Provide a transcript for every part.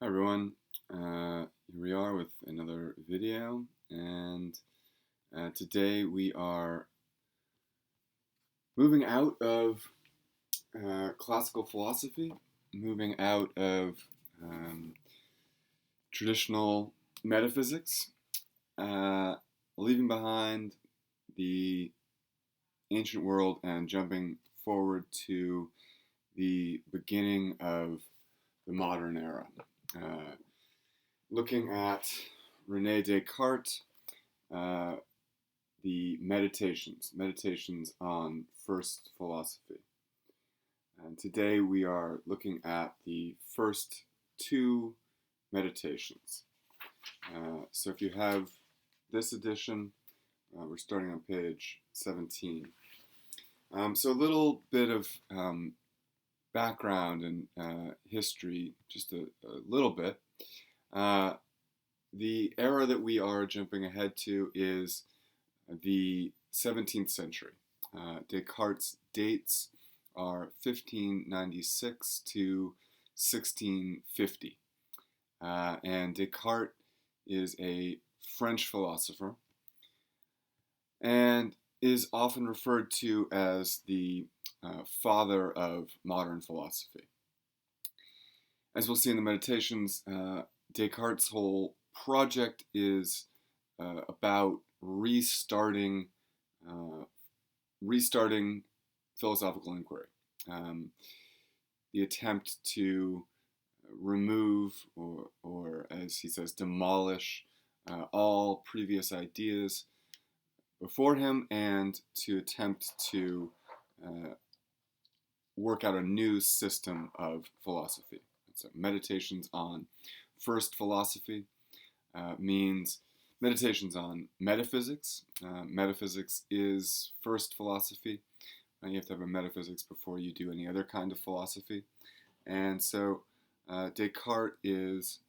Hi everyone, here we are with another video, and today we are moving out of classical philosophy, moving out of um, traditional metaphysics, uh, leaving behind the ancient world and jumping forward to the beginning of the modern era. Uh, Looking at Rene Descartes, uh, the Meditations on First Philosophy. And today we are looking at the first two meditations. So if you have this edition, we're starting on page 17. So a little bit of background and history, just a little bit. The era that we are jumping ahead to is the 17th century. Descartes' dates are 1596 to 1650. And Descartes is a French philosopher and is often referred to as the father of modern philosophy. As we'll see in the Meditations, Descartes' whole project is about restarting philosophical inquiry. The attempt to remove or as he says, demolish all previous ideas before him, and to attempt to work out a new system of philosophy. So Meditations on First Philosophy means meditations on metaphysics. Metaphysics is first philosophy. You have to have a metaphysics before you do any other kind of philosophy. And so Descartes is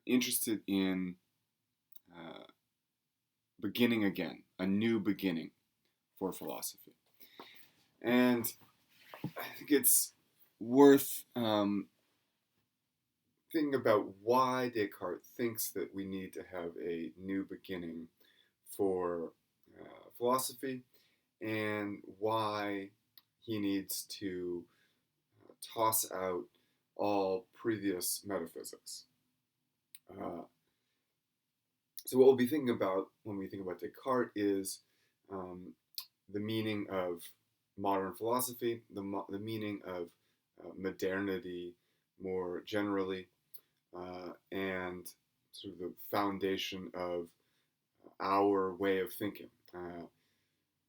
interested in beginning again, a new beginning for philosophy. And I think it's worth thinking about why Descartes thinks that we need to have a new beginning for philosophy, and why he needs to toss out all previous metaphysics. So what we'll be thinking about when we think about Descartes is the meaning of modern philosophy, the meaning of modernity more generally, and sort of the foundation of our way of thinking.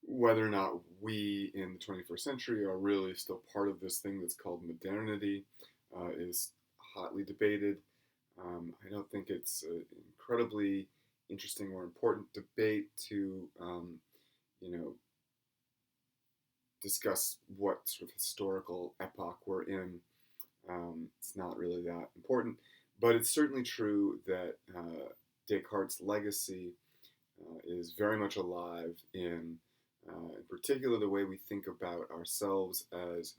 Whether or not we in the 21st century are really still part of this thing that's called modernity is hotly debated. I don't think it's an incredibly interesting or important debate to, discuss what sort of historical epoch we're in. It's not really that important, but it's certainly true that Descartes' legacy is very much alive in particular, the way we think about ourselves as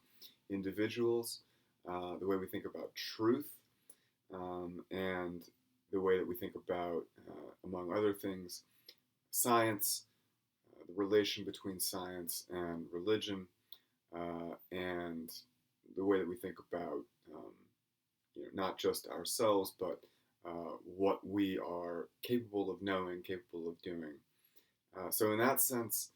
individuals, the way we think about truth, and the way that we think about, among other things, science, the relation between science and religion, and the way that we think about not just ourselves, but what we are capable of knowing, capable of doing. So in that sense,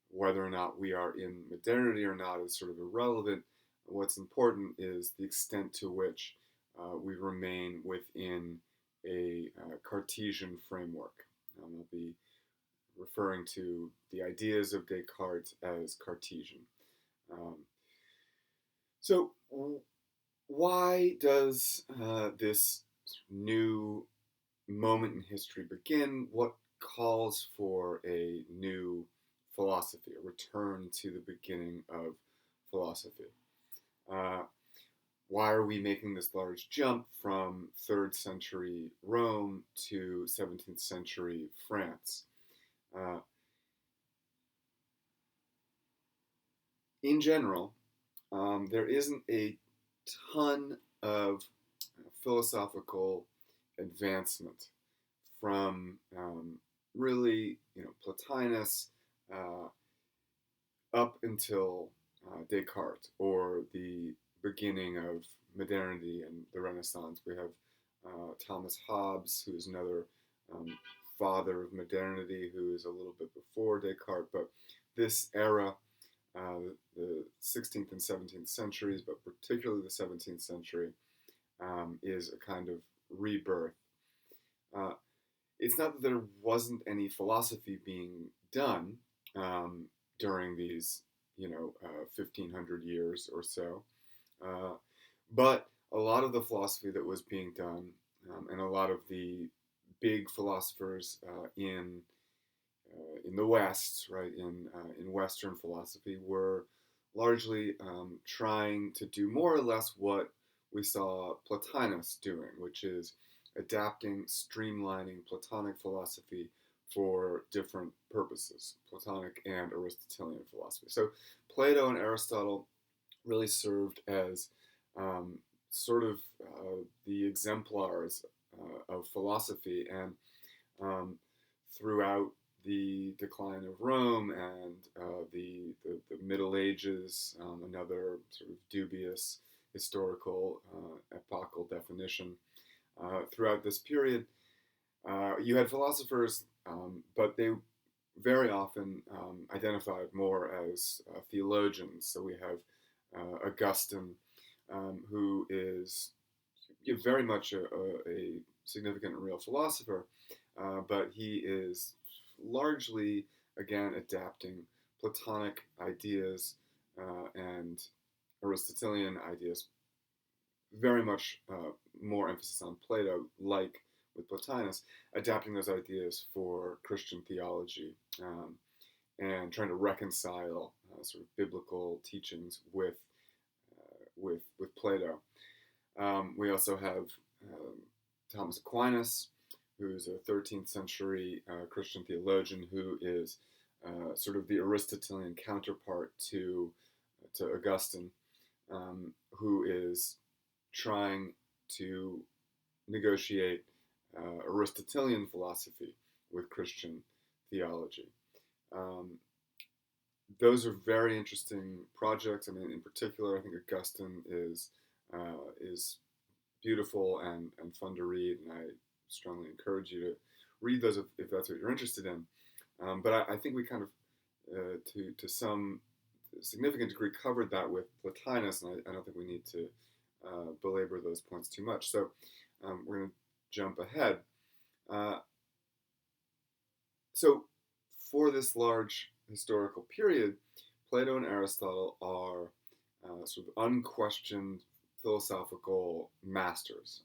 whether or not we are in modernity or not is sort of irrelevant. What's important is the extent to which we remain within a Cartesian framework. I'll be referring to the ideas of Descartes as Cartesian. So why does this new moment in history begin? What calls for a new philosophy, a return to the beginning of philosophy? Why are we making this large jump from 3rd century Rome to 17th century France? In general, there isn't a ton of philosophical advancement from really, Plotinus uh, up until Descartes, or the beginning of modernity and the Renaissance. We have Thomas Hobbes, who's another um, father of modernity, who is a little bit before Descartes. But this era, the 16th and 17th centuries, but particularly the 17th century, is a kind of rebirth. Uh, it's not that there wasn't any philosophy being done um, during these, 1500 years or so, uh, but a lot of the philosophy that was being done, and a lot of the big philosophers in the West, right, in Western philosophy, were largely trying to do more or less what we saw Plotinus doing, which is adapting, streamlining Platonic philosophy for different purposes, Platonic and Aristotelian philosophy. So Plato and Aristotle really served as um, sort of the exemplars of philosophy, and um, throughout the decline of Rome and the Middle Ages, another sort of dubious historical epochal definition. Throughout this period, you had philosophers, but they very often identified more as theologians. So we have Augustine, who is very much a significant and real philosopher, but he is largely, again, adapting Platonic ideas and Aristotelian ideas, very much more emphasis on Plato, like with Plotinus, adapting those ideas for Christian theology, and trying to reconcile sort of biblical teachings with Plato. We also have Thomas Aquinas, who's a 13th century Christian theologian, who is sort of the Aristotelian counterpart to Augustine, who is trying to negotiate Aristotelian philosophy with Christian theology. Um, those are very interesting projects. I mean, in particular, I think Augustine is beautiful and fun to read, and I strongly encourage you to read those if that's what you're interested in. But I think we kind of, to some significant degree, covered that with Plotinus, and I don't think we need to belabor those points too much. So we're going to jump ahead. So for this large historical period, Plato and Aristotle are sort of unquestioned philosophical masters.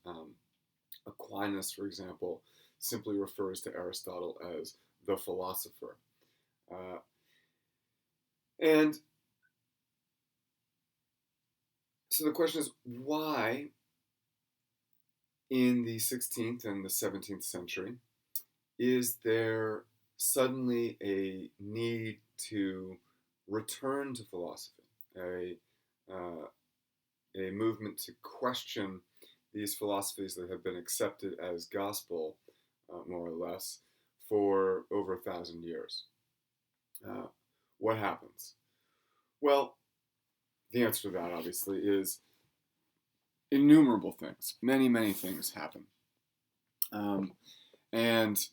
Aquinas, for example, simply refers to Aristotle as the philosopher. And so the question is, why in the 16th and the 17th century is there suddenly a need to return to philosophy, a movement to question these philosophies that have been accepted as gospel, more or less, for over 1,000 years? What happens? Well, the answer to that, obviously, is innumerable things. Many, many things happen. And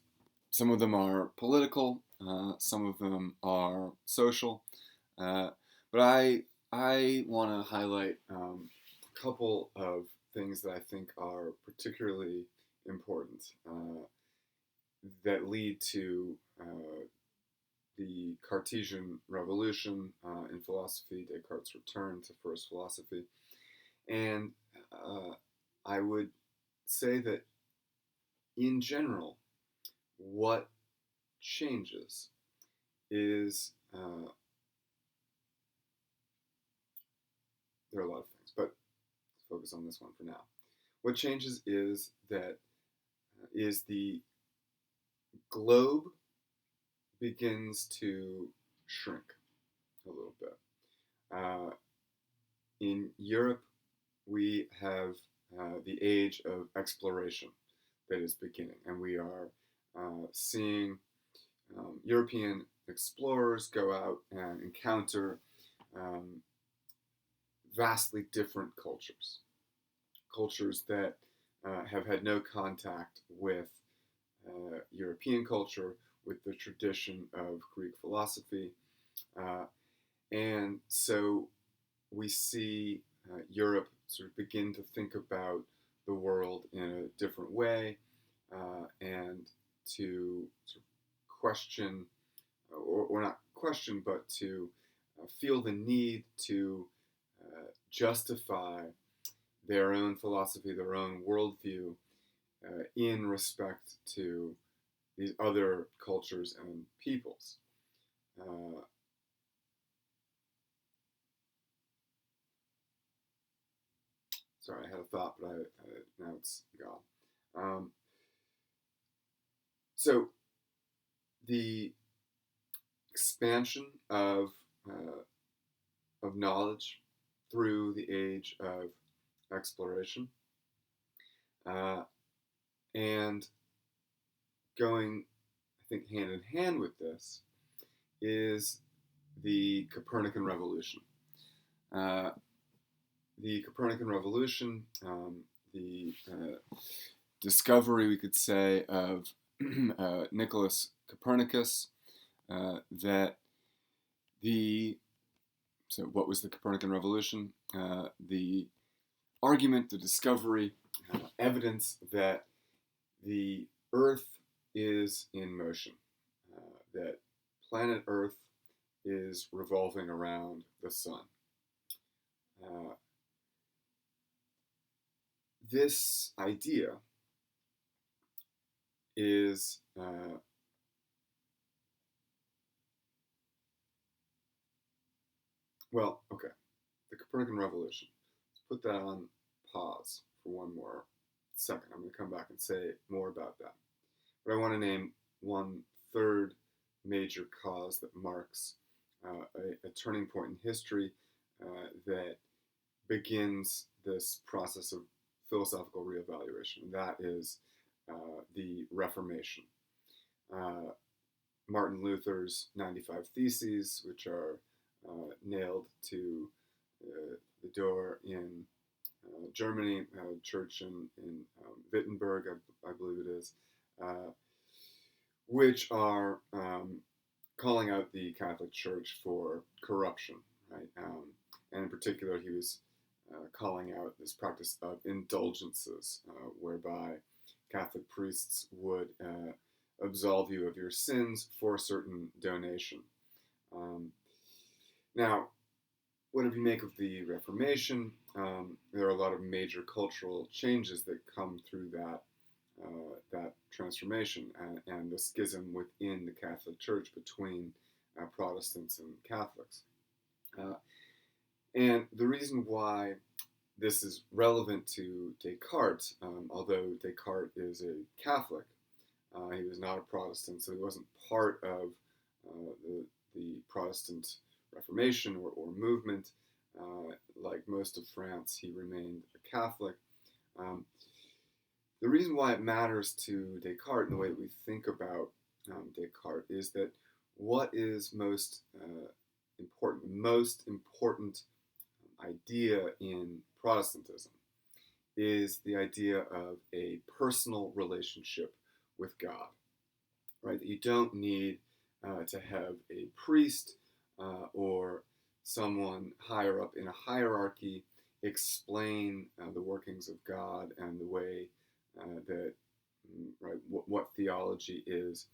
some of them are political, some of them are social. But I want to highlight a couple of things that I think are particularly important, that lead to the Cartesian Revolution in philosophy, Descartes' return to first philosophy. And I would say that in general, what changes is, there are a lot of things, but let's focus on this one for now. What changes is that is the globe begins to shrink a little bit. In Europe, we have the age of exploration that is beginning. And we are seeing European explorers go out and encounter um, vastly different cultures, cultures that have had no contact with European culture, with the tradition of Greek philosophy. Uh, and so we see Europe sort of begin to think about the world in a different way and to sort of question, or not question, but to feel the need to justify their own philosophy, their own worldview in respect to these other cultures and peoples. Uh, Sorry, I had a thought, but now it's gone. Um, so the expansion of knowledge through the age of exploration, uh, and going, I think, hand in hand with this is the Copernican Revolution. Uh, the Copernican Revolution, the discovery, we could say, of Nicholas Copernicus, that the so what was the Copernican Revolution? The argument, the discovery, evidence that the Earth is in motion, that planet Earth is revolving around the sun. Uh, this idea is well, okay, the Copernican Revolution. Let's put that on pause for one more second. I'm going to come back and say more about that. But I want to name one third major cause that marks a turning point in history that begins this process of philosophical reevaluation. And that is the Reformation. Uh, Martin Luther's 95 Theses, which are nailed to the door in Germany, church in Wittenberg, I believe it is, which are calling out the Catholic Church for corruption, right? And in particular, he was calling out this practice of indulgences, whereby Catholic priests would absolve you of your sins for a certain donation. Now, whatever you make of the Reformation, there are a lot of major cultural changes that come through that transformation and the schism within the Catholic Church between Protestants and Catholics. And the reason why this is relevant to Descartes, although Descartes is a Catholic, he was not a Protestant, so he wasn't part of the Protestant Reformation or movement. Like most of France, he remained a Catholic. The reason why it matters to Descartes and the way that we think about Descartes is that what is most important idea in Protestantism is the idea of a personal relationship with God, right? That you don't need to have a priest or someone higher up in a hierarchy explain the workings of God and the way that, right, what theology is,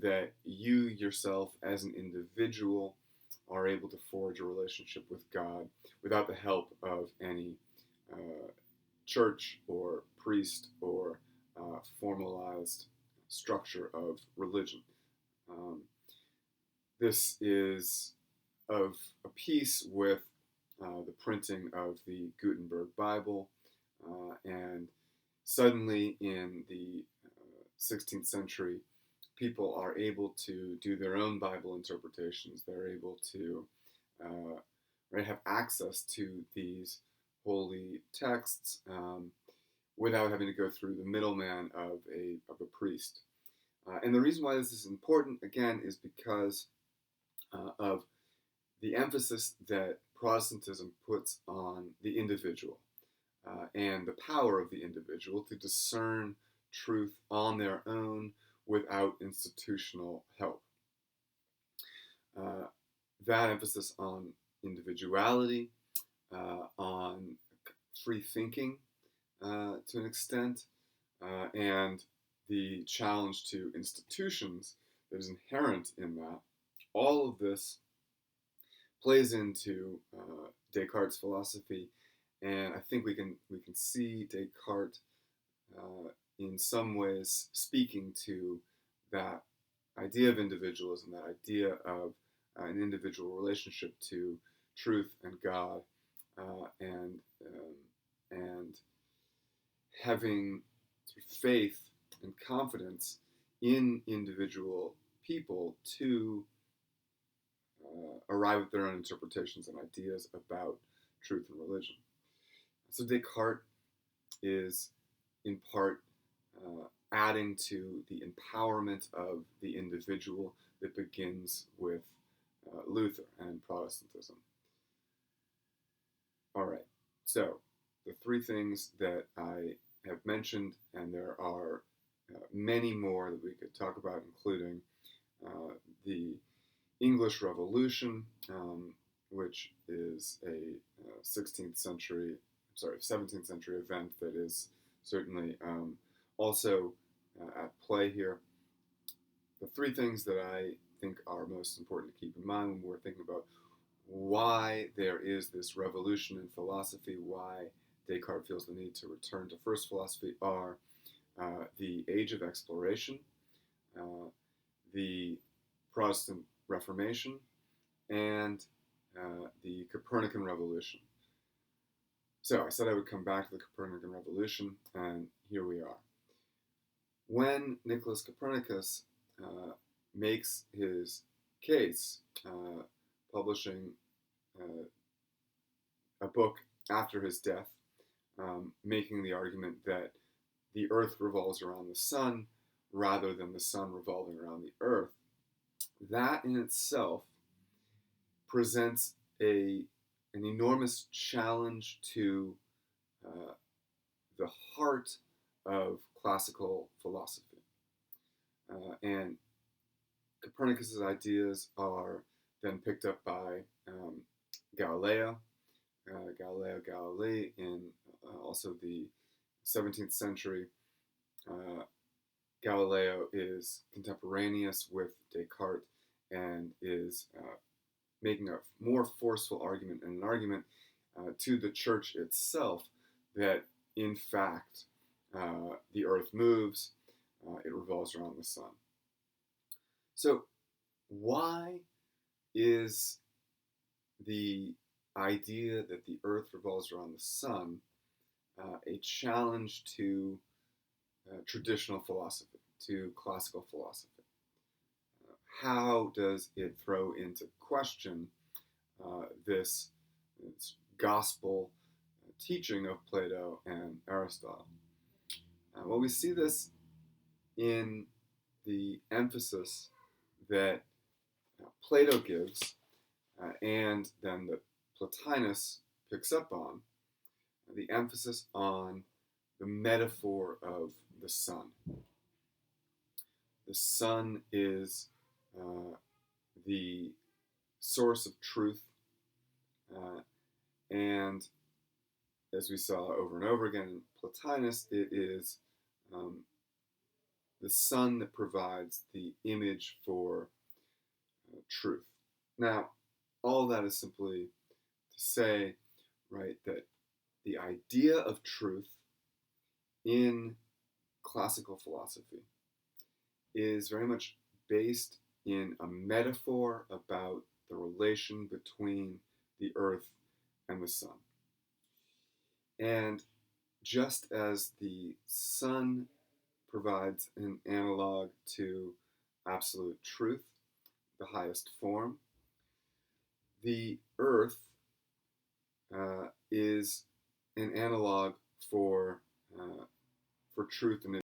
that you yourself as an individual are able to forge a relationship with God without the help of any church or priest or formalized structure of religion. This is of a piece with the printing of the Gutenberg Bible, and suddenly in the 16th century, people are able to do their own Bible interpretations. They're able to right, have access to these holy texts without having to go through the middleman of a priest. And the reason why this is important, again, is because of the emphasis that Protestantism puts on the individual and the power of the individual to discern truth on their own without institutional help. That emphasis on individuality, on free thinking to an extent, and the challenge to institutions that is inherent in that, all of this plays into Descartes' philosophy, and I think we can see Descartes in some ways speaking to that idea of individualism, that idea of an individual relationship to truth and God, and having sort of faith and confidence in individual people to arrive at their own interpretations and ideas about truth and religion. So Descartes is in part adding to the empowerment of the individual that begins with Luther and Protestantism. All right, so the three things that I have mentioned, and there are many more that we could talk about, including the English Revolution, which is a 17th century event that is certainly also at play here. The three things that I think are most important to keep in mind when we're thinking about why there is this revolution in philosophy, why Descartes feels the need to return to first philosophy, are the age of exploration, the Protestant Reformation, and the Copernican Revolution. So I said I would come back to the Copernican Revolution, and here we are. When Nicholas Copernicus makes his case, publishing a book after his death, making the argument that the earth revolves around the sun rather than the sun revolving around the earth, that in itself presents an enormous challenge to the heart of classical philosophy. And Copernicus's ideas are then picked up by Galileo Galilei in also the 17th century. Galileo is contemporaneous with Descartes and is making a more forceful argument, and an argument to the church itself that, in fact, the earth moves, it revolves around the sun. So why is the idea that the earth revolves around the sun a challenge to traditional philosophy, to classical philosophy? How does it throw into question this gospel teaching of Plato and Aristotle? Well, we see this in the emphasis that Plato gives, and then that Plotinus picks up on, the emphasis on the metaphor of the sun. The sun is the source of truth, and as we saw over and over again in Plotinus, it is the sun that provides the image for truth. Now, all that is simply to say, right, that the idea of truth in classical philosophy is very much based in a metaphor about the relation between the earth and the sun. And just as the sun provides an analog to absolute truth, the highest form, the earth is an analog for truth and